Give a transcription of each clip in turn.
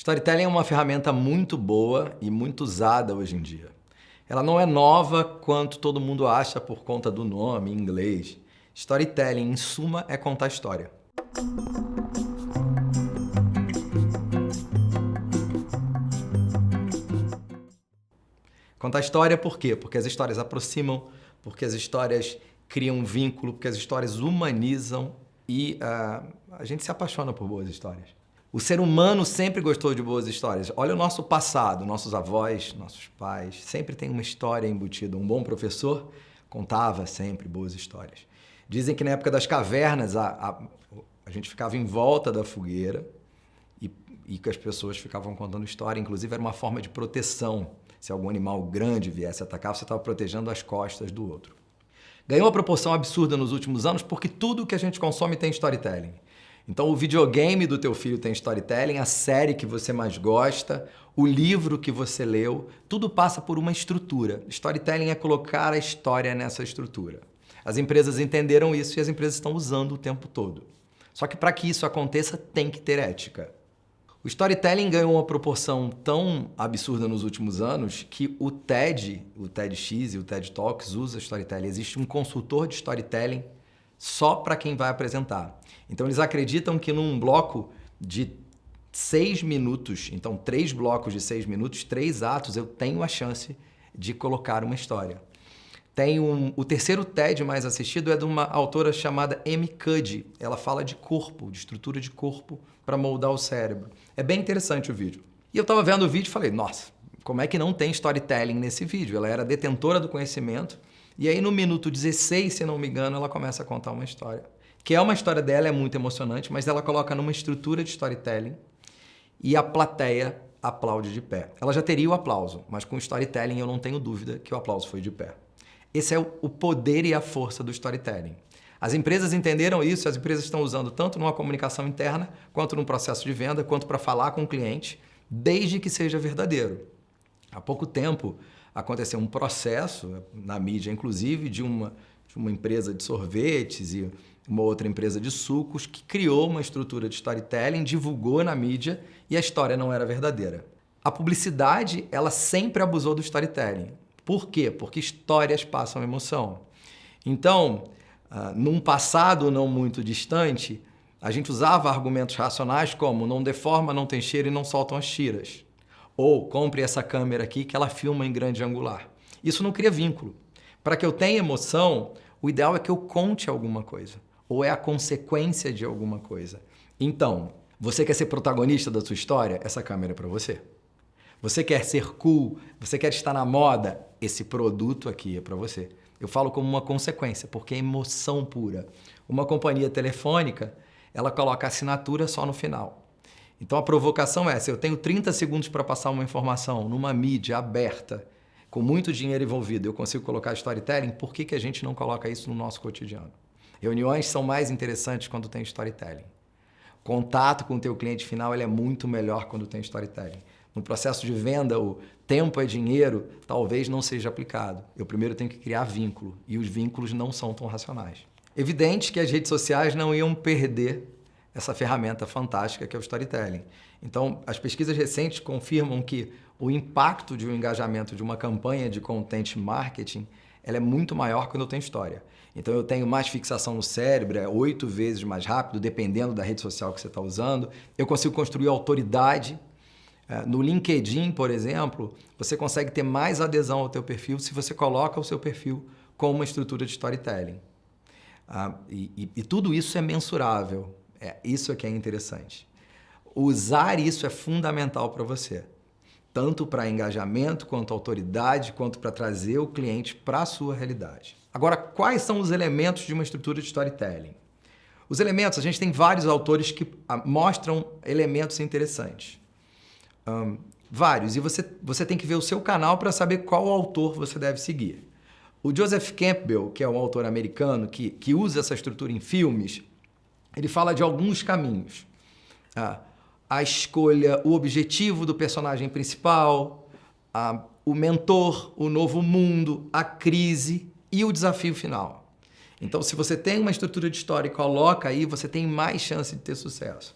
Storytelling é uma ferramenta muito boa e muito usada hoje em dia. Ela não é nova quanto todo mundo acha por conta do nome em inglês. Storytelling, em suma, é contar história. Contar história por quê? Porque as histórias aproximam, porque as histórias criam um vínculo, porque as histórias humanizam e a gente se apaixona por boas histórias. O ser humano sempre gostou de boas histórias. Olha o nosso passado, nossos avós, nossos pais, sempre tem uma história embutida. Um bom professor contava sempre boas histórias. Dizem que na época das cavernas a gente ficava em volta da fogueira e que as pessoas ficavam contando história. Inclusive era uma forma de proteção. Se algum animal grande viesse atacar, você estava protegendo as costas do outro. Ganhou uma proporção absurda nos últimos anos porque tudo que a gente consome tem storytelling. Então o videogame do teu filho tem storytelling, a série que você mais gosta, o livro que você leu, tudo passa por uma estrutura. Storytelling é colocar a história nessa estrutura. As empresas entenderam isso e as empresas estão usando o tempo todo. Só que para que isso aconteça, tem que ter ética. O storytelling ganhou uma proporção tão absurda nos últimos anos que o TEDx e o TED Talks usa storytelling. Existe um consultor de storytelling só para quem vai apresentar. Então eles acreditam que num bloco de 6 minutos, então 3 blocos de 6 minutos, 3 atos, eu tenho a chance de colocar uma história. O terceiro TED mais assistido é de uma autora chamada Amy Cuddy. Ela fala de corpo, de estrutura de corpo para moldar o cérebro. É bem interessante o vídeo. E eu estava vendo o vídeo e falei, nossa, como é que não tem storytelling nesse vídeo? Ela era detentora do conhecimento e aí no minuto 16, se não me engano, ela começa a contar uma história. Que é uma história dela, é muito emocionante, mas ela coloca numa estrutura de storytelling e a plateia aplaude de pé. Ela já teria o aplauso, mas com o storytelling eu não tenho dúvida que o aplauso foi de pé. Esse é o poder e a força do storytelling. As empresas entenderam isso, as empresas estão usando tanto numa comunicação interna, quanto num processo de venda, quanto para falar com o cliente, desde que seja verdadeiro. Há pouco tempo aconteceu um processo, na mídia inclusive, de uma empresa de sorvetes e uma outra empresa de sucos que criou uma estrutura de storytelling, divulgou na mídia e a história não era verdadeira. A publicidade, ela sempre abusou do storytelling. Por quê? Porque histórias passam emoção. Então, num passado não muito distante, a gente usava argumentos racionais como não deforma, não tem cheiro e não soltam as tiras. Ou compre essa câmera aqui que ela filma em grande angular. Isso não cria vínculo. Para que eu tenha emoção, o ideal é que eu conte alguma coisa. Ou é a consequência de alguma coisa. Então, você quer ser protagonista da sua história? Essa câmera é para você. Você quer ser cool? Você quer estar na moda? Esse produto aqui é para você. Eu falo como uma consequência, porque é emoção pura. Uma companhia telefônica, ela coloca assinatura só no final. Então a provocação é, se eu tenho 30 segundos para passar uma informação numa mídia aberta, com muito dinheiro envolvido, eu consigo colocar storytelling, por que a gente não coloca isso no nosso cotidiano? Reuniões são mais interessantes quando tem storytelling. Contato com o teu cliente final ele é muito melhor quando tem storytelling. No processo de venda, o tempo é dinheiro, talvez não seja aplicado. Eu primeiro tenho que criar vínculo, e os vínculos não são tão racionais. Evidente que as redes sociais não iam perder essa ferramenta fantástica que é o storytelling. Então, as pesquisas recentes confirmam que o impacto de um engajamento de uma campanha de content marketing ela é muito maior quando eu tenho história. Então, eu tenho mais fixação no cérebro, é 8 vezes mais rápido, dependendo da rede social que você está usando. Eu consigo construir autoridade. No LinkedIn, por exemplo, você consegue ter mais adesão ao teu perfil se você coloca o seu perfil com uma estrutura de storytelling. E tudo isso é mensurável. Isso é que é interessante. Usar isso é fundamental para você. Tanto para engajamento, quanto autoridade, quanto para trazer o cliente para a sua realidade. Agora, quais são os elementos de uma estrutura de storytelling? Os elementos, a gente tem vários autores que mostram elementos interessantes. Vários, e você tem que ver o seu canal para saber qual autor você deve seguir. O Joseph Campbell, que é um autor americano que usa essa estrutura em filmes, ele fala de alguns caminhos. A escolha, o objetivo do personagem principal, o mentor, o novo mundo, a crise e o desafio final. Então, se você tem uma estrutura de história e coloca aí, você tem mais chance de ter sucesso.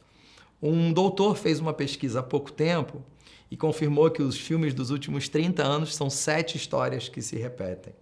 Um doutor fez uma pesquisa há pouco tempo e confirmou que os filmes dos últimos 30 anos são 7 histórias que se repetem.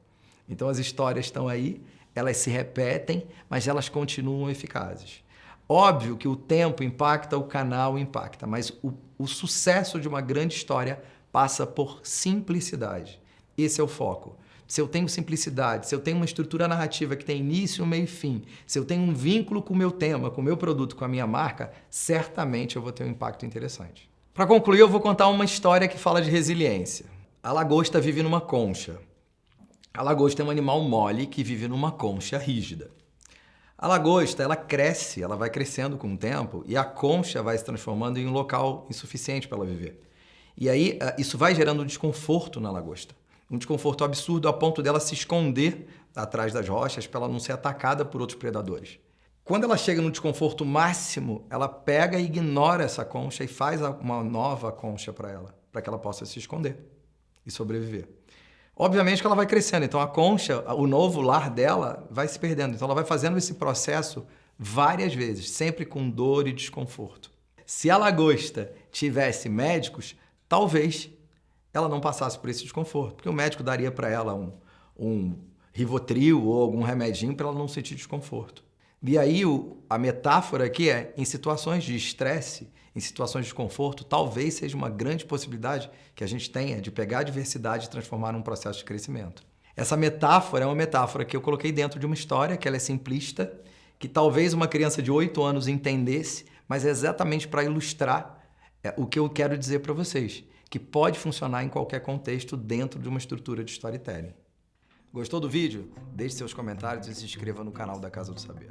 Então as histórias estão aí, elas se repetem, mas elas continuam eficazes. Óbvio que o tempo impacta, o canal impacta, mas o sucesso de uma grande história passa por simplicidade. Esse é o foco. Se eu tenho simplicidade, se eu tenho uma estrutura narrativa que tem início, meio e fim, se eu tenho um vínculo com o meu tema, com o meu produto, com a minha marca, certamente eu vou ter um impacto interessante. Para concluir, eu vou contar uma história que fala de resiliência. A lagosta vive numa concha. A lagosta é um animal mole que vive numa concha rígida. A lagosta, ela cresce, ela vai crescendo com o tempo e a concha vai se transformando em um local insuficiente para ela viver. E aí, isso vai gerando um desconforto na lagosta. Um desconforto absurdo a ponto dela se esconder atrás das rochas para ela não ser atacada por outros predadores. Quando ela chega no desconforto máximo, ela pega e ignora essa concha e faz uma nova concha para que ela possa se esconder e sobreviver. Obviamente que ela vai crescendo, então a concha, o novo lar dela, vai se perdendo. Então ela vai fazendo esse processo várias vezes, sempre com dor e desconforto. Se a lagosta tivesse médicos, talvez ela não passasse por esse desconforto, porque o médico daria para ela um Rivotril ou algum remedinho para ela não sentir desconforto. E aí a metáfora aqui é, em situações de estresse, em situações de desconforto, talvez seja uma grande possibilidade que a gente tenha de pegar a diversidade e transformar num processo de crescimento. Essa metáfora é uma metáfora que eu coloquei dentro de uma história, que ela é simplista, que talvez uma criança de 8 anos entendesse, mas é exatamente para ilustrar o que eu quero dizer para vocês, que pode funcionar em qualquer contexto dentro de uma estrutura de storytelling. Gostou do vídeo? Deixe seus comentários e se inscreva no canal da Casa do Saber.